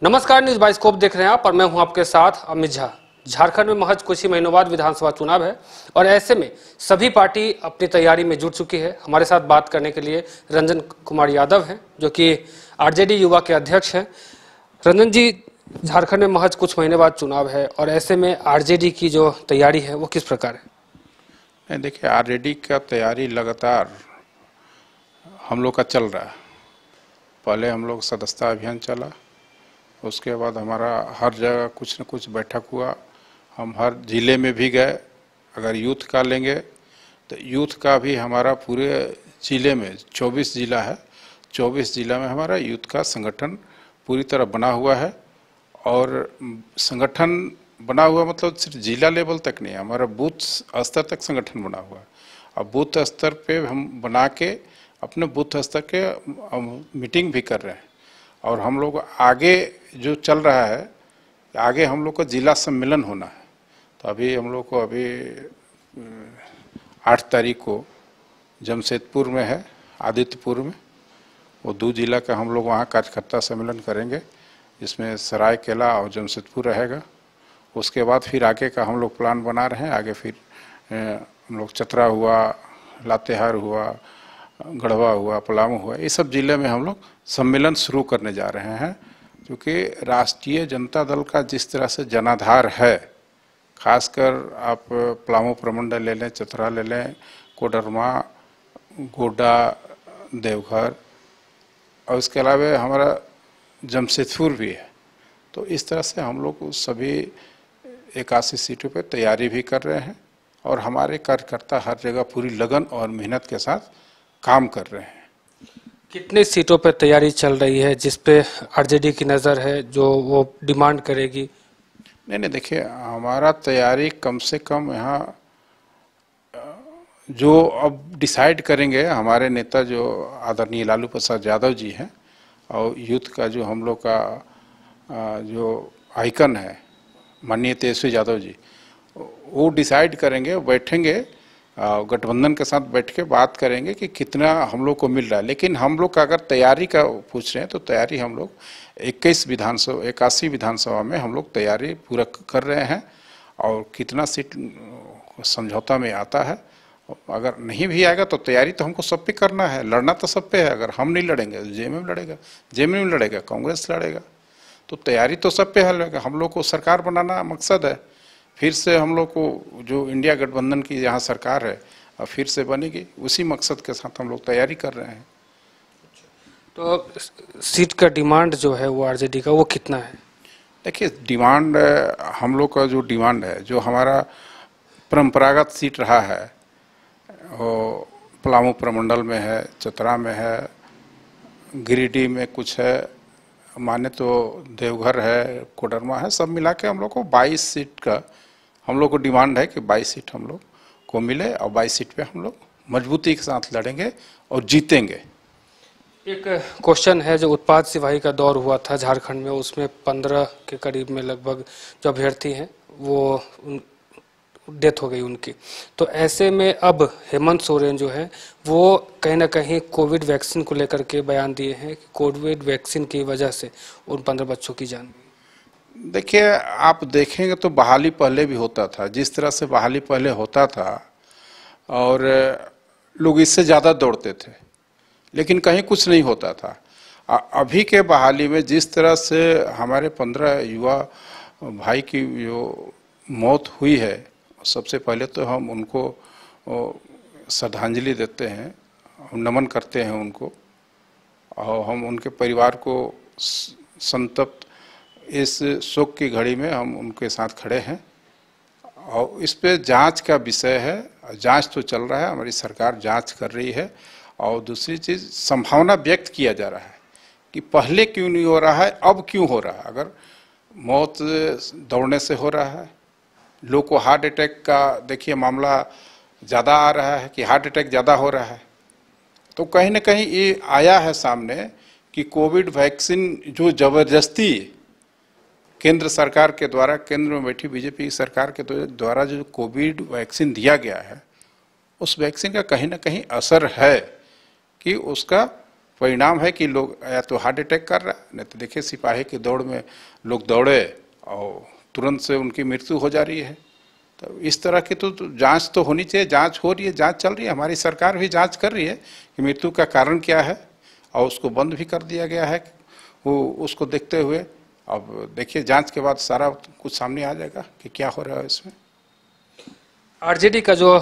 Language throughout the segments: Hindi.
नमस्कार, न्यूज बाइस्कोप देख रहे हैं आप और मैं हूं आपके साथ अमित झा। झारखंड में महज कुछ ही महीनों बाद विधानसभा चुनाव है और ऐसे में सभी पार्टी अपनी तैयारी में जुट चुकी है। हमारे साथ बात करने के लिए रंजन कुमार यादव हैं, जो कि आरजेडी युवा के अध्यक्ष हैं। रंजन जी, झारखंड में महज कुछ महीने बाद चुनाव है और ऐसे में आरजेडी की जो तैयारी है वो किस प्रकार है? देखिए, आरजेडी का तैयारी लगातार हम लोग का चल रहा है। पहले हम लोग सदस्यता अभियान चला, उसके बाद हमारा हर जगह कुछ न कुछ बैठक हुआ। हम हर जिले में भी गए। अगर यूथ का लेंगे तो यूथ का भी हमारा पूरे जिले में 24 जिला है। 24 जिला में हमारा यूथ का संगठन पूरी तरह बना हुआ है। और संगठन बना हुआ मतलब सिर्फ जिला लेवल तक नहीं, हमारा बूथ स्तर तक संगठन बना हुआ है। अब बूथ स्तर पे हम बना के अपने बूथ स्तर के मीटिंग भी कर रहे हैं। और हम लोग आगे जो चल रहा है, आगे हम लोग का जिला सम्मेलन होना है। तो अभी हम लोग को 8 तारीख को जमशेदपुर में है, आदित्यपुर में, वो 2 जिला का हम लोग वहाँ कार्यकर्ता सम्मेलन करेंगे, जिसमें सरायकेला और जमशेदपुर रहेगा। उसके बाद फिर आगे का हम लोग प्लान बना रहे हैं। आगे फिर हम लोग चतरा हुआ, लातेहार हुआ, गढ़वा हुआ, पलामू हुआ, ये सब जिले में हम लोग सम्मेलन शुरू करने जा रहे हैं। क्योंकि राष्ट्रीय जनता दल का जिस तरह से जनाधार है, खासकर आप पलामू प्रमंडल ले लें, चतरा ले लें, कोडरमा, गोड्डा, देवघर, और उसके अलावा हमारा जमशेदपुर भी है। तो इस तरह से हम लोग सभी 81 सीटों पे तैयारी भी कर रहे हैं और हमारे कार्यकर्ता हर जगह पूरी लगन और मेहनत के साथ काम कर रहे हैं। कितने सीटों पर तैयारी चल रही है जिस पे आरजेडी की नज़र है, जो वो डिमांड करेगी? नहीं, देखिए, हमारा तैयारी कम से कम यहाँ जो अब डिसाइड करेंगे हमारे नेता जो आदरणीय लालू प्रसाद यादव जी हैं, और यूथ का जो हम लोग का जो आइकन है माननीय तेजस्वी यादव जी, वो डिसाइड करेंगे, बैठेंगे, गठबंधन के साथ बैठ के बात करेंगे कि कितना हम लोग को मिल रहा है। लेकिन हम लोग का अगर तैयारी का पूछ रहे हैं तो तैयारी हम लोग 81 विधानसभा में हम लोग तैयारी पूरा कर रहे हैं। और कितना सीट समझौता में आता है, अगर नहीं भी आएगा तो तैयारी तो हमको सब पे करना है। लड़ना तो सब पे है। अगर हम नहीं लड़ेंगे तो जेएमएम लड़ेगा, जेएमएम लड़ेगा, कांग्रेस लड़ेगा। तो तैयारी तो सब पे है। हम लोग को सरकार बनाना मकसद है। फिर से हम लोग को जो इंडिया गठबंधन की यहाँ सरकार है और फिर से बनेगी, उसी मकसद के साथ हम लोग तैयारी कर रहे हैं। तो सीट का डिमांड जो है वो आरजेडी का वो कितना है? देखिए, डिमांड हम लोग का जो डिमांड है, जो हमारा परंपरागत सीट रहा है, वो पलामू प्रमंडल में है, चतरा में है, गिरिडीह में कुछ है, माने तो देवघर है, कोडरमा है, सब मिला के हम लोग को 22 सीट का हम लोग को डिमांड है कि 22 सीट हम लोग को मिले। और 22 सीट पे हम लोग मजबूती के साथ लड़ेंगे और जीतेंगे। एक क्वेश्चन है, जो उत्पाद सिपाही का दौर हुआ था झारखंड में, उसमें 15 के करीब में लगभग जो अभ्यर्थी हैं वो डेथ हो गई उनकी। तो ऐसे में अब हेमंत सोरेन जो है वो कहीं ना कहीं कोविड वैक्सीन को लेकर के बयान दिए हैं कि कोविड वैक्सीन की वजह से उन 15 बच्चों की जान। देखिए, आप देखेंगे तो बहाली पहले भी होता था। जिस तरह से बहाली पहले होता था और लोग इससे ज़्यादा दौड़ते थे, लेकिन कहीं कुछ नहीं होता था। अभी के बहाली में जिस तरह से हमारे 15 युवा भाई की जो मौत हुई है, सबसे पहले तो हम उनको श्रद्धांजलि देते हैं, नमन करते हैं उनको, और हम उनके परिवार को संतप्त इस शोक की घड़ी में हम उनके साथ खड़े हैं। और इस पे जांच का विषय है, जांच तो चल रहा है, हमारी सरकार जांच कर रही है। और दूसरी चीज़, संभावना व्यक्त किया जा रहा है कि पहले क्यों नहीं हो रहा है, अब क्यों हो रहा है। अगर मौत दौड़ने से हो रहा है, लोग को हार्ट अटैक का देखिए मामला ज़्यादा आ रहा है कि हार्ट अटैक ज़्यादा हो रहा है, तो कहीं ना कहीं ये आया है सामने कि कोविड वैक्सीन जो ज़बरदस्ती केंद्र सरकार के द्वारा, केंद्र में बैठी बीजेपी सरकार के द्वारा जो कोविड वैक्सीन दिया गया है, उस वैक्सीन का कहीं ना कहीं असर है कि उसका परिणाम है कि लोग या तो हार्ट अटैक कर रहा है, नहीं तो देखिए सिपाही की दौड़ में लोग दौड़े और तुरंत से उनकी मृत्यु हो जा रही है। तो इस तरह की तो जांच तो होनी चाहिए, जांच हो रही है, जांच चल रही है, हमारी सरकार भी जांच कर रही है कि मृत्यु का कारण क्या है और उसको बंद भी कर दिया गया है। वो उसको देखते हुए अब देखिए जांच के बाद सारा कुछ सामने आ जाएगा कि क्या हो रहा है इसमें। आरजेडी का जो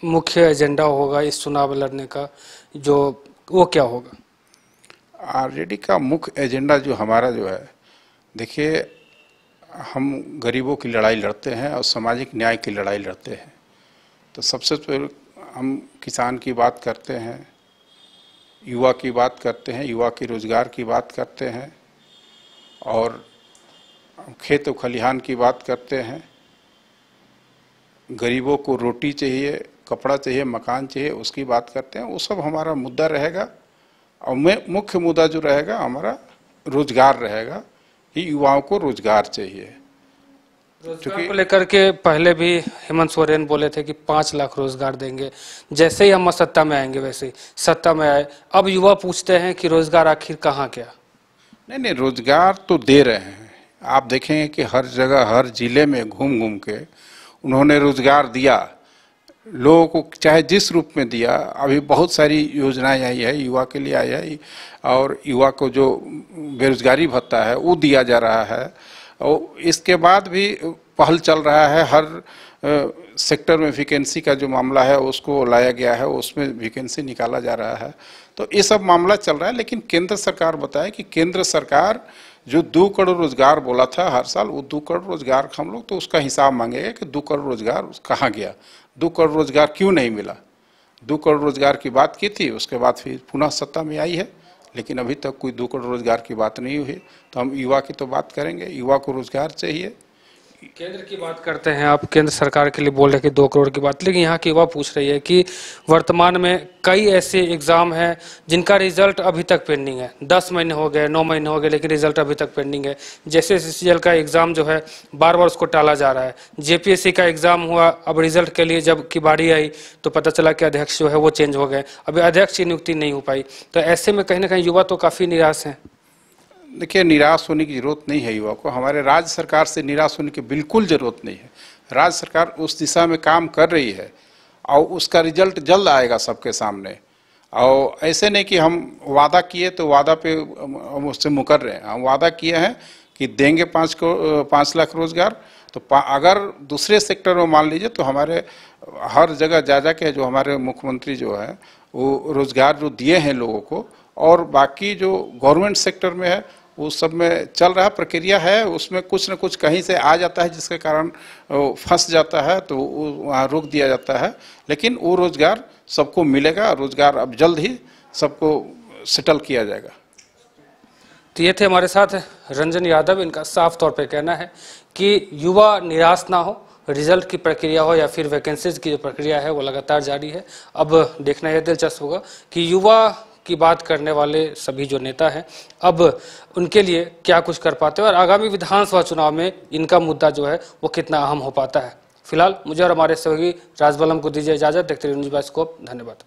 मुख्य एजेंडा होगा इस चुनाव लड़ने का, जो वो क्या होगा? आरजेडी का मुख्य एजेंडा जो हमारा जो है, देखिए हम गरीबों की लड़ाई लड़ते हैं और सामाजिक न्याय की लड़ाई लड़ते हैं। तो सबसे पहले हम किसान की बात करते हैं, युवा की बात करते हैं, युवा के रोजगार की बात करते हैं और खेत और खलिहान की बात करते हैं। गरीबों को रोटी चाहिए, कपड़ा चाहिए, मकान चाहिए, उसकी बात करते हैं। वो सब हमारा मुद्दा रहेगा और मुख्य मुद्दा जो रहेगा हमारा रोजगार रहेगा कि युवाओं को रोजगार चाहिए। रोजगार को लेकर के पहले भी हेमंत सोरेन बोले थे कि 5 लाख रोजगार देंगे, जैसे ही हम सत्ता में आएंगे वैसे ही सत्ता में आए। अब युवा पूछते हैं कि रोजगार आखिर कहाँ गया? नहीं, रोजगार तो दे रहे हैं। आप देखेंगे कि हर जगह हर जिले में घूम घूम के उन्होंने रोजगार दिया लोगों को, चाहे जिस रूप में दिया। अभी बहुत सारी योजनाएं आई है, युवा के लिए आई है और युवा को जो बेरोजगारी भत्ता है वो दिया जा रहा है। और इसके बाद भी पहल चल रहा है, हर सेक्टर में वैकेंसी का जो मामला है उसको लाया गया है, उसमें वैकेंसी निकाला जा रहा है। तो ये सब मामला चल रहा है। लेकिन केंद्र सरकार बताए कि केंद्र सरकार जो 2 करोड़ रोजगार बोला था हर साल, वो 2 करोड़ रोजगार हम लोग तो उसका हिसाब मांगेंगे कि 2 करोड़ रोजगार कहाँ गया, 2 करोड़ रोजगार क्यों नहीं मिला। 2 करोड़ रोजगार की बात की थी, उसके बाद फिर पुनः सत्ता में आई है, लेकिन अभी तक कोई 2 करोड़ रोजगार की बात नहीं हुई। तो हम युवा की तो बात करेंगे, युवा को रोजगार चाहिए। केंद्र की बात करते हैं आप, केंद्र सरकार के लिए बोल रहे हैं कि 2 करोड़ की बात, लेकिन यहाँ की युवा पूछ रही है कि वर्तमान में कई ऐसे एग्जाम हैं जिनका रिजल्ट अभी तक पेंडिंग है। 10 महीने हो गए, 9 महीने हो गए, लेकिन रिजल्ट अभी तक पेंडिंग है। जैसे CCL का एग्जाम जो है बार बार उसको टाला जा रहा है। JPSC का एग्जाम हुआ, अब रिजल्ट के लिए जब की बारी आई तो पता चला कि अध्यक्ष जो है वो चेंज हो गए, अभी अध्यक्ष की नियुक्ति नहीं हो पाई। तो ऐसे में कहीं ना कहीं युवा तो काफ़ी निराश हैं। देखिए, निराश होने की जरूरत नहीं है युवा को। हमारे राज्य सरकार से निराश होने की बिल्कुल जरूरत नहीं है। राज्य सरकार उस दिशा में काम कर रही है और उसका रिजल्ट जल्द आएगा सबके सामने। और ऐसे नहीं कि हम वादा किए तो वादा पे हम उससे मुकर रहे हैं। हम वादा किए हैं कि देंगे 5 लाख रोजगार। तो अगर दूसरे सेक्टर में मान लीजिए तो हमारे हर जगह जा के जो हमारे मुख्यमंत्री जो है वो रोजगार जो दिए हैं लोगों को, और बाकी जो गवर्नमेंट सेक्टर में है वो सब में चल रहा प्रक्रिया है। उसमें कुछ न कुछ कहीं से आ जाता है जिसके कारण फंस जाता है, तो वहाँ रोक दिया जाता है। लेकिन वो रोजगार सबको मिलेगा, रोजगार अब जल्द ही सबको सेटल किया जाएगा। तो ये थे हमारे साथ रंजन यादव। इनका साफ तौर पे कहना है कि युवा निराश ना हो, रिजल्ट की प्रक्रिया हो या फिर वैकेंसीज की जो प्रक्रिया है वो लगातार जारी है। अब देखना यह दिलचस्प होगा कि युवा की बात करने वाले सभी जो नेता हैं अब उनके लिए क्या कुछ कर पाते हैं और आगामी विधानसभा चुनाव में इनका मुद्दा जो है वो कितना अहम हो पाता है। फिलहाल मुझे और हमारे सहयोगी राजबलम को दीजिए इजाजत। देखते रहिए न्यूज़ बाय स्कोप। धन्यवाद।